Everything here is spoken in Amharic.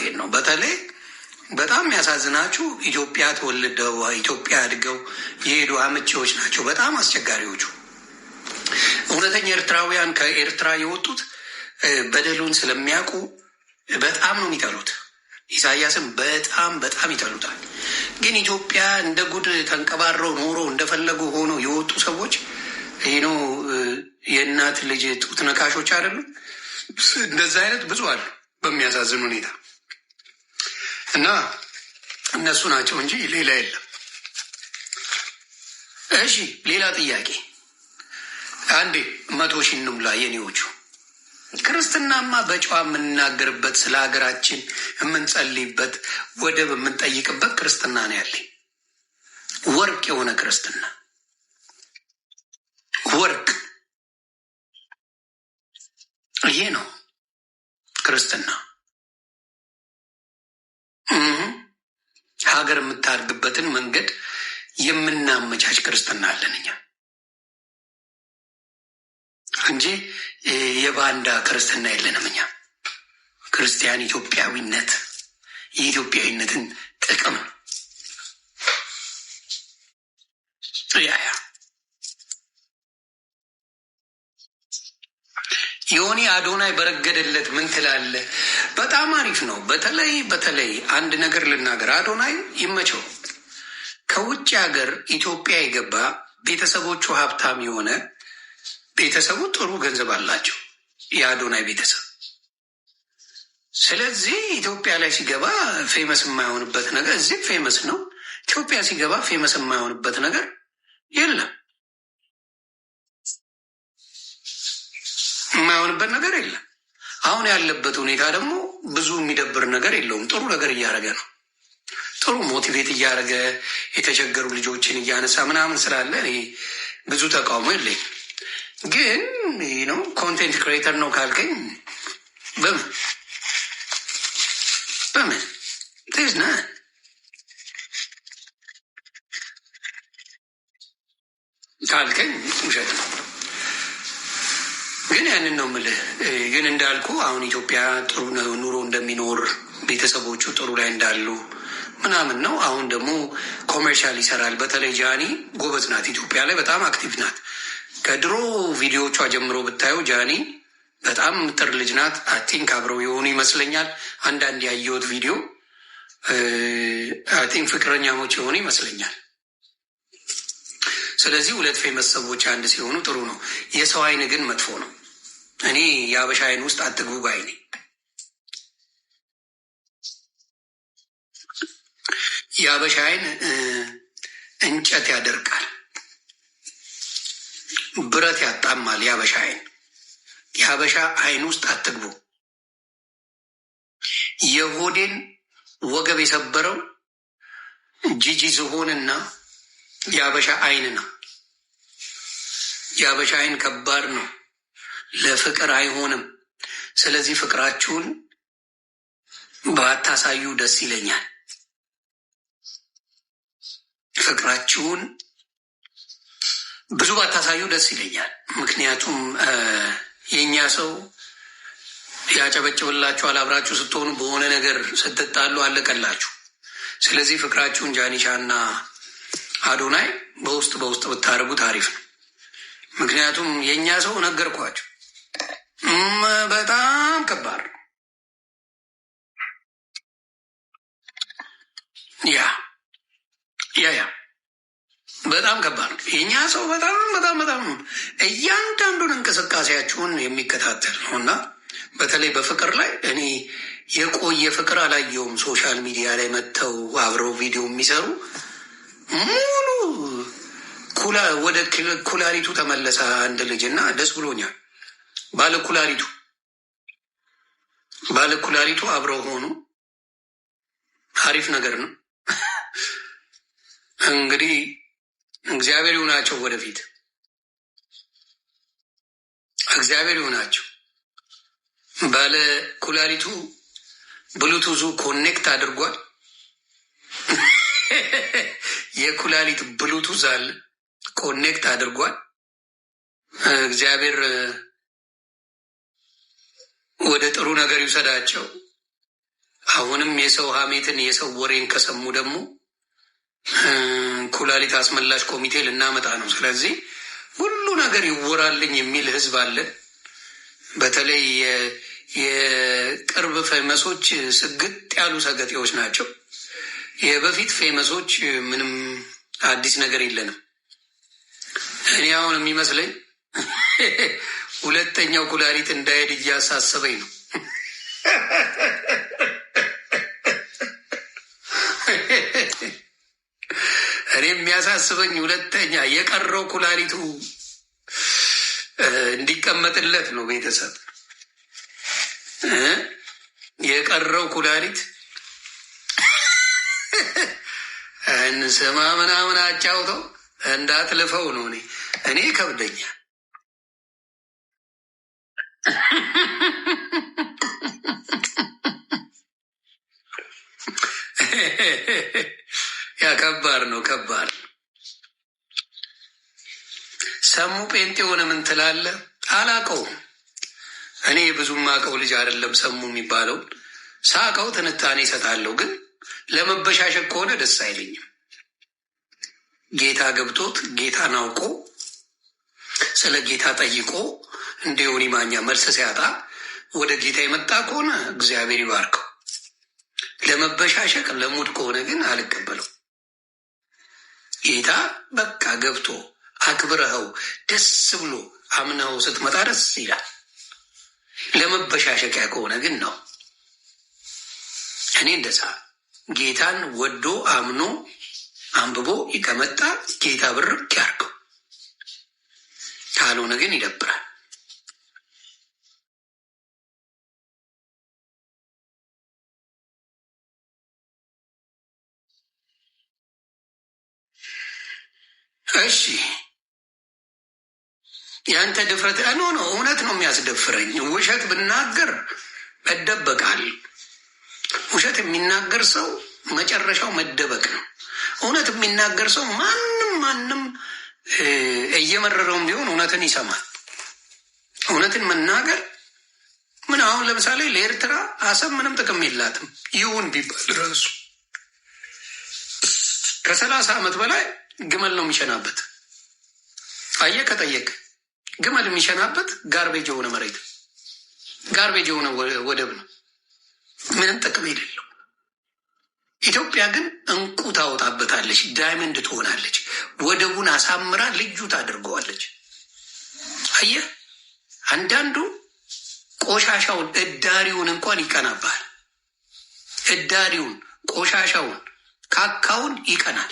እውነቴን ነው። በተለይ በጣም የሚያሳዝናችሁ ኢትዮጵያ ተወልደው ኢትዮጵያ አድገው የሄዱ አመቺዎች ናቸው በጣም አስቸጋሪዎቹ። እውነተኛ ኤርትራውያን ከኤርትራ የወጡት በደሉን ስለሚያውቁ በጣም ነው የሚጠሉት። ኢሳያስን በጣም በጣም ይጠሉታል። ግን ኢትዮጵያ እንደ ጉድ ተንቀባረው ኖሮ እንደፈለጉ ሆኖ የወጡ ሰዎች ነው የእናት ልጅ ጡት ነካሾች አይደሉም። እንደዛ አይነት ብዙ አሉ በሚያሳዝን ሁኔታ እና እነሱ ናቸው እንጂ ሌላ የለም። እሺ ሌላ ጥያቄ አንዴ 100,000 እንሙላ የኔዎቹ። ክርስትናማ በጨዋ የምንናገርበት ስለ ሀገራችን የምንጸልይበት ወደብ የምንጠይቅበት ክርስትና ነው ያለኝ። ወርቅ የሆነ ክርስትና ወርቅ ይሄ ነው ክርስትና። ሀገር የምታድግበትን መንገድ የምናመቻች ክርስትና አለን እኛ እንጂ የባንዳ ክርስትና የለንም እኛ። ክርስቲያን ኢትዮጵያዊነት የኢትዮጵያዊነትን ጥቅም ዮኒ አዶናይ በረገደለት ምን ትላለ? በጣም አሪፍ ነው። በተለይ አንድ ነገር ልናገር፣ አዶናይ ይመቸው። ከውጭ ሀገር ኢትዮጵያ የገባ ቤተሰቦቹ ሀብታም የሆነ ቤተሰቡ ጥሩ ገንዘብ አላቸው የአዶናይ ቤተሰብ። ስለዚህ ኢትዮጵያ ላይ ሲገባ ፌመስ የማይሆንበት ነገር፣ እዚህ ፌመስ ነው። ኢትዮጵያ ሲገባ ፌመስ የማይሆንበት ነገር የለም፣ የማይሆንበት ነገር የለም። አሁን ያለበት ሁኔታ ደግሞ ብዙ የሚደብር ነገር የለውም። ጥሩ ነገር እያደረገ ነው። ጥሩ ሞቲቬት እያደረገ የተቸገሩ ልጆችን እያነሳ ምናምን ስላለ ብዙ ተቃውሞ የለኝም። ግን ነው ኮንቴንት ክሬተር ነው ካልከኝ በምን ቴዝና ካልከኝ ውሸት ነው። ግን ያንን ነው የምልህ። ግን እንዳልኩ አሁን ኢትዮጵያ ጥሩ ኑሮ እንደሚኖር ቤተሰቦቹ ጥሩ ላይ እንዳሉ ምናምን ነው። አሁን ደግሞ ኮሜርሻል ይሰራል። በተለይ ጃኒ ጎበዝ ናት፣ ኢትዮጵያ ላይ በጣም አክቲቭ ናት። ከድሮ ቪዲዮቿ ጀምሮ ብታየው ጃኒ በጣም ምጥር ልጅ ናት። አቲንክ አብረው የሆኑ ይመስለኛል። አንዳንድ ያየሁት ቪዲዮ አቲንክ ፍቅረኛሞች የሆኑ ይመስለኛል። ስለዚህ ሁለት ፌመስ ሰዎች አንድ ሲሆኑ ጥሩ ነው። የሰው አይን ግን መጥፎ ነው። እኔ የአበሻ አይን ውስጥ አትግቡ ባይ ነኝ። የአበሻ አይን እንጨት ያደርቃል፣ ብረት ያጣማል። የአበሻ አይን ውስጥ አትግቡ። የሆዴን ወገብ የሰበረው ጂጂ ዝሆንና የአበሻ አይን ነው። የአበሻ አይን ከባድ ነው፣ ለፍቅር አይሆንም። ስለዚህ ፍቅራችሁን ባታሳዩ ደስ ይለኛል። ፍቅራችሁን ብዙ ባታሳዩ ደስ ይለኛል። ምክንያቱም የእኛ ሰው ያጨበጭብላችኋል። አብራችሁ ስትሆኑ በሆነ ነገር ስትጣሉ አለቀላችሁ። ስለዚህ ፍቅራችሁን ጃኒሻና አዶናይ በውስጥ ብታደርጉት አሪፍ ነው። ምክንያቱም የእኛ ሰው ነገርኳችሁ በጣም ከባድ ነው። ያ በጣም ከባድ ነው። የእኛ ሰው በጣም እያንዳንዱን እንቅስቃሴያችሁን የሚከታተል ነው እና በተለይ በፍቅር ላይ እኔ የቆየ ፍቅር አላየውም። ሶሻል ሚዲያ ላይ መጥተው አብረው ቪዲዮ የሚሰሩ ሙሉ ወደ ኩላሊቱ ተመለሰ አንድ ልጅ እና ደስ ብሎኛል። ባለኩላሊቱ አብረው ሆኑ። አሪፍ ነገር ነው። እንግዲህ እግዚአብሔር ይሁናቸው፣ ወደፊት እግዚአብሔር ይሁናቸው። ባለ ኩላሊቱ ብሉቱዙ ኮኔክት አድርጓል። የኩላሊት ብሉቱዝ አለ ኮኔክት አድርጓል። እግዚአብሔር ወደ ጥሩ ነገር ይውሰዳቸው። አሁንም የሰው ሀሜትን የሰው ወሬን ከሰሙ ደግሞ ኩላሊት አስመላሽ ኮሚቴ ልናመጣ ነው። ስለዚህ ሁሉ ነገር ይወራልኝ የሚል ህዝብ አለ። በተለይ የቅርብ ፌመሶች ስግጥ ያሉ ሰገጤዎች ናቸው። የበፊት ፌመሶች ምንም አዲስ ነገር የለንም። እኔ አሁን የሚመስለኝ ሁለተኛው ኩላሊት እንዳይሄድ እያሳሰበኝ ነው። እኔ የሚያሳስበኝ ሁለተኛ የቀረው ኩላሊቱ እንዲቀመጥለት ነው። ቤተሰብ የቀረው ኩላሊት እንስማ ምናምን አጫውተው እንዳትልፈው ነው። እኔ ከብደኛ ያ ከባድ ነው፣ ከባድ። ሰሙ ጴንጤ የሆነ ምን ትላለህ? አላቀውም። እኔ ብዙም አቀው ልጅ አይደለም። ሰሙ የሚባለው ሳቀው ትንታኔ ይሰጣለሁ፣ ግን ለመበሻሸቅ ከሆነ ደስ አይለኝም። ጌታ ገብቶት ጌታን አውቆ ስለ ጌታ ጠይቆ እንደ ዮኒ ማኛ መልስ ሲያጣ ወደ ጌታ የመጣ ከሆነ እግዚአብሔር ይባርከው። ለመበሻሸቅ ለሙድ ከሆነ ግን አልቀበለው። ጌታ በቃ ገብቶ አክብረኸው ደስ ብሎ አምነው ስትመጣ ደስ ይላል። ለመበሻሸቂያ ከሆነ ግን ነው። እኔ እንደዛ ጌታን ወዶ አምኖ አንብቦ ከመጣ ጌታ ብርክ ያርገው፣ ካልሆነ ግን ይደብራል። እሺ ያንተ ድፍረት ኖ እውነት ነው የሚያስደፍረኝ። ውሸት ብናገር እደበቃል። ውሸት የሚናገር ሰው መጨረሻው መደበቅ ነው። እውነት የሚናገር ሰው ማንም እየመረረውም ቢሆን እውነትን ይሰማል። እውነትን መናገር ምን አሁን ለምሳሌ ለኤርትራ አሰብ ምንም ጥቅም የላትም ይሁን ቢባል ራሱ ከ30 ዓመት በላይ ግመል ነው የሚሸናበት። አየህ፣ ከጠየቅ ግመል የሚሸናበት ጋርቤጅ የሆነ መሬት ጋርቤጅ የሆነ ወደብ ነው፣ ምንም ጥቅም የሌለው። ኢትዮጵያ ግን እንቁ ታወጣበታለች፣ ዳይመንድ ትሆናለች። ወደቡን አሳምራ ልዩ ታድርገዋለች። አየህ፣ አንዳንዱ ቆሻሻውን እዳሪውን እንኳን ይቀናባል። እዳሪውን፣ ቆሻሻውን፣ ካካውን ይቀናል።